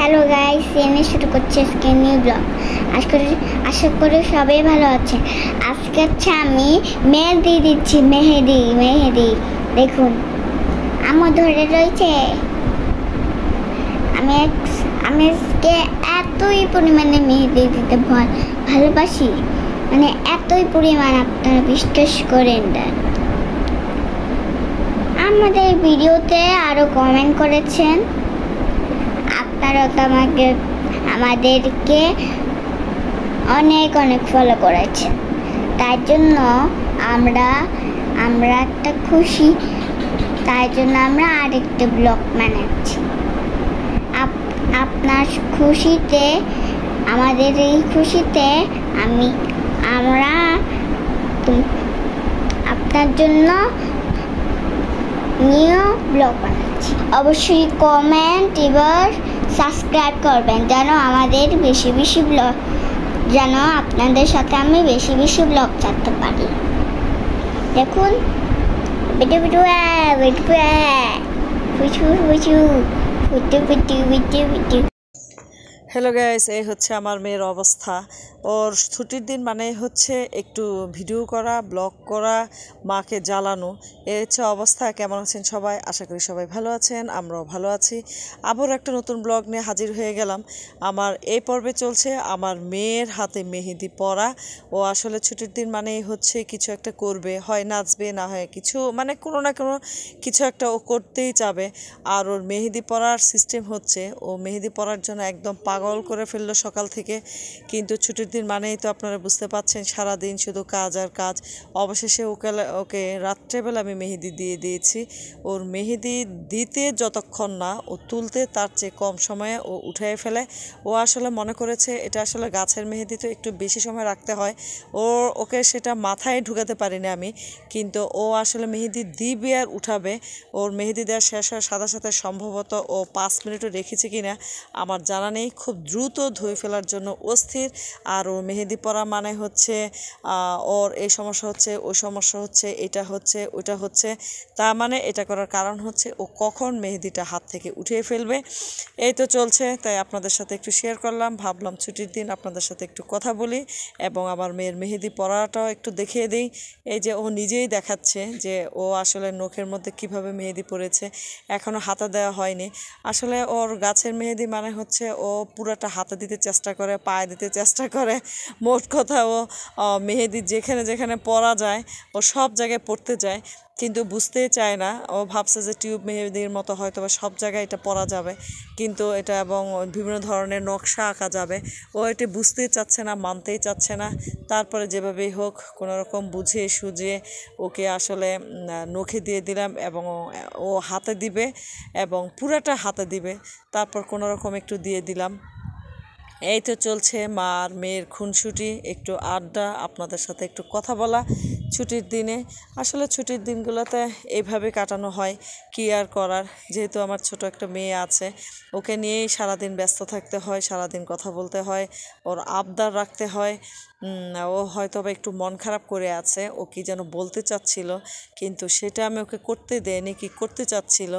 Hello guys, এনে শুরু করছি আজকে নিউ ব্লগ। আশা করি সবাই ভালো আছে। আজকে আমি মেহেদি দিচ্ছি। মেহেদি দেখুন আমার ধরে রয়েছে। আমি আজকে এতই পরিমাণে মেহেদি দিতে ভালোবাসি, মানে এতই পরিমাণ আপনারা বিশ্বাস করেন না। আমাদের ভিডিওতে আরো কমেন্ট করেছেন, আপনারা তো আমাদেরকে অনেক ফলো করেছেন। তাই জন্য আমরা একটা খুশি, তাই জন্য আমরা আরেকটা ব্লগ বানাচ্ছি। আপনার খুশিতে, আমাদের এই খুশিতে আমরা আপনার জন্য নিউ ব্লগ বানাচ্ছি। অবশ্যই কমেন্ট এবার সাবস্ক্রাইব করবেন যেন আমাদের বেশি ব্লগ, যেন আপনাদের সাথে আমি বেশি ব্লগ ছাড়তে পারি। দেখুন হ্যালো গাইস, এই হচ্ছে আমার মেয়ের অবস্থা। ওর ছুটির দিন মানে হচ্ছে একটু ভিডিও করা, ব্লগ করা, মাকে জ্বালানো, এই হচ্ছে অবস্থা। কেমন আছেন সবাই? আশা করি সবাই ভালো আছেন, আমরাও ভালো আছি। আবার একটা নতুন ব্লগ নিয়ে হাজির হয়ে গেলাম। আমার এই পর্বে চলছে আমার মেয়ের হাতে মেহেদি পরা। ও আসলে ছুটির দিন মানেই হচ্ছে কিছু একটা করবে, হয় নাচবে, না হয় কিছু, মানে কোনো না কোনো কিছু একটা ও করতেই চাবে। আর ওর মেহেদি পরার সিস্টেম হচ্ছে, ও মেহেদি পরার জন্য একদম পাগল করে ফেললো সকাল থেকে। কিন্তু ছুটির দিন মানেই তো আপনারা বুঝতে পাচ্ছেন, সারাদিন শুধু কাজ আর কাজ। অবশেষে ওকে রাত্রেবেলা আমি মেহেদি দিয়ে দিয়েছি। ওর মেহেদি দিতে যতক্ষণ না ও তুলতে তার চেয়ে কম সময়ে ও উঠিয়ে ফেলে। ও আসলে মনে করেছে এটা আসলে গাছের মেহেদি, তো একটু বেশি সময় রাখতে হয়। ওকে সেটা মাথায় ঢুকাতে পারিনি আমি, কিন্তু ও আসলে মেহেদি দিবে আর উঠাবে। ওর মেহেদি দেওয়া শেষ হওয়ার সাথে সাথে সম্ভবত ও 5 মিনিটও রেখেছে কিনা আমার জানা নেই। খুব দ্রুত ধুয়ে ফেলার জন্য অস্থির। আর ওর মেহেদি পরা মানে হচ্ছে ওর এই সমস্যা হচ্ছে, ওই সমস্যা হচ্ছে, এটা হচ্ছে, ওইটা হচ্ছে। তার মানে এটা করার কারণ হচ্ছে ও কখন মেহেদিটা হাত থেকে উঠিয়ে ফেলবে। এই তো চলছে, তাই আপনাদের সাথে একটু শেয়ার করলাম। ভাবলাম ছুটির দিন আপনাদের সাথে একটু কথা বলি এবং আমার মেয়ের মেহেদি পরাটাও একটু দেখিয়ে দিই। এই যে ও নিজেই দেখাচ্ছে যে ও আসলে নখের মধ্যে কিভাবে মেহেদি পড়েছে, এখনও হাতা দেওয়া হয়নি। আসলে ওর গাছের মেহেদি মানে হচ্ছে ও পুরাটা হাতে দিতে চেষ্টা করে, পায়ে দিতে চেষ্টা করে। মোট কথা ও মেহেদি যেখানে পরা যায় ও সব জায়গায় পড়তে যায়, কিন্তু বুঝতেই চায় না। ও ভাবছে যে টিউব মেহেদির মতো হয়তো বা সব জায়গায় এটা পরা যাবে, কিন্তু এটা এবং বিভিন্ন ধরনের নকশা আঁকা যাবে। ও এটি বুঝতেই চাচ্ছে না, মানতেই চাচ্ছে না। তারপরে যেভাবেই হোক কোনোরকম বুঝিয়ে সুঝিয়ে ওকে আসলে নখে দিয়ে দিলাম এবং ও হাতে দিবে এবং পুরাটা হাতে দিবে। তারপর কোনোরকম একটু দিয়ে দিলাম। এই তো চলছে মা আর মেয়ের খুনসুটি, একটু আড্ডা, আপনাদের সাথে একটু কথা বলা ছুটির দিনে। আসলে ছুটির দিনগুলোতে এইভাবে কাটানো হয়, কি আর করার। যেহেতু আমার ছোট একটা মেয়ে আছে, ওকে নিয়েই সারাদিন ব্যস্ত থাকতে হয়, সারাদিন কথা বলতে হয়, ওর আবদার রাখতে হয়। ও হয়তো বা একটু মন খারাপ করে আছে, ও কি যেন বলতে চাচ্ছিল, কিন্তু সেটা আমি ওকে করতে দেয়নি, কি করতে চাচ্ছিল,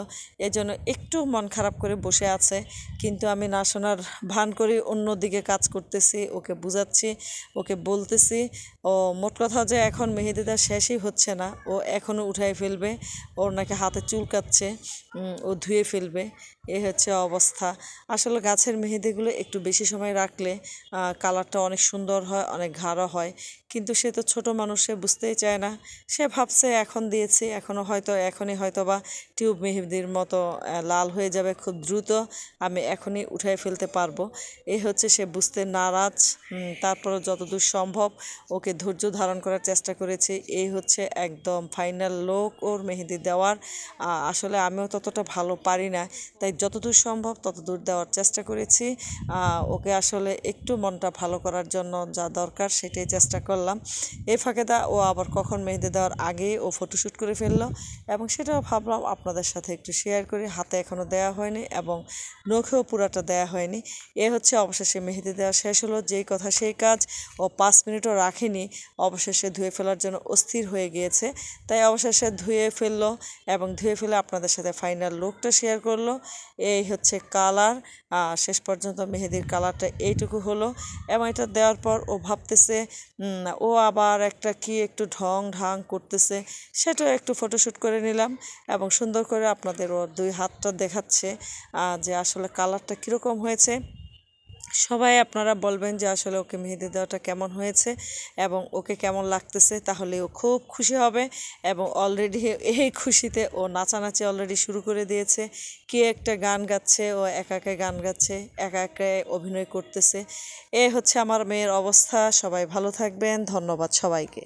এজন্য একটু মন খারাপ করে বসে আছে। কিন্তু আমি না শোনার ভান করি অন্যদিকে কাজ করতেছি, ওকে বুঝাচ্ছি, ওকে বলতেছি। ও মোট কথা যে এখন মেহেদি দেওয়া শেষই হচ্ছে না, ও এখনও উঠাই ফেলবে। ওর নাকি হাতে চুলকাচ্ছে, ও ধুয়ে ফেলবে। এ হচ্ছে অবস্থা। আসলে গাছের মেহেদিগুলো একটু বেশি সময় রাখলে কালারটা অনেক সুন্দর হয়, অনেক গাঢ় হয়। কিন্তু সে তো ছোট মানুষ, সে বুঝতেই চায় না। সে ভাবছে এখন দিয়েছি, এখনই হয়তো বা টিউব মেহেদির মতো লাল হয়ে যাবে খুব দ্রুত, আমি এখনই উঠাই ফেলতে পারবো। এই হচ্ছে সে বুঝতে নারাজ। তারপরে যতদূর সম্ভব ওকে ধৈর্য ধারণ করার চেষ্টা করেছি। এই হচ্ছে একদম ফাইনাল লুক ওর মেহেদি দেওয়ার। আসলে আমিও ততটা ভালো পারি না, তাই যতদূর সম্ভব ততদূর দেওয়ার চেষ্টা করেছি। ওকে আসলে একটু মনটা ভালো করার জন্য যা দরকার সেটাই চেষ্টা করলাম। এই ফাঁকে ও আবার কখন মেহেদি দেওয়ার আগেই ও ফটোশ্যুট করে ফেললো, এবং সেটাও ভাবলাম আপনাদের সাথে একটু শেয়ার করি। হাতে এখনও দেওয়া হয়নি এবং নখেও পুরাটা দেওয়া হয়নি। এ হচ্ছে অবশেষে মেহেদি দেওয়া শেষ হলো। যেই কথা সেই কাজ, ও 5 মিনিটও রাখেনি, অবশেষে ধুয়ে ফেলার জন্য অস্থির হয়ে গিয়েছে। তাই অবশেষে ধুয়ে ফেললো এবং ধুয়ে ফেলে আপনাদের সাথে ফাইনাল লুকটা শেয়ার করলো। এই হচ্ছে কালার। শেষ পর্যন্ত মেহেদির কালারটা এইটুকু হলো, এবং এটা দেওয়ার পর ও ভাবতেছে ও আবার একটা কি একটু ঢং করতেছে, সেটাও একটু ফটোশ্যুট করে নিলাম এবং সুন্দর করে আপনাদের ওর 2 হাতটা দেখাচ্ছে যে আসলে কালারটা কীরকম হয়েছে। সবাই আপনারা বলবেন যে আসলে ওকে মেহেদি দেওয়াটা কেমন হয়েছে এবং ওকে কেমন লাগতেছে, তাহলে ও খুব খুশি হবে। এবং অলরেডি এই খুশিতে ও নাচানাচি অলরেডি শুরু করে দিয়েছে। কে একটা গান গাচ্ছে, ও একা একা গান গাচ্ছে, একা একা অভিনয় করতেছে। এ হচ্ছে আমার মেয়ের অবস্থা। সবাই ভালো থাকবেন, ধন্যবাদ সবাইকে।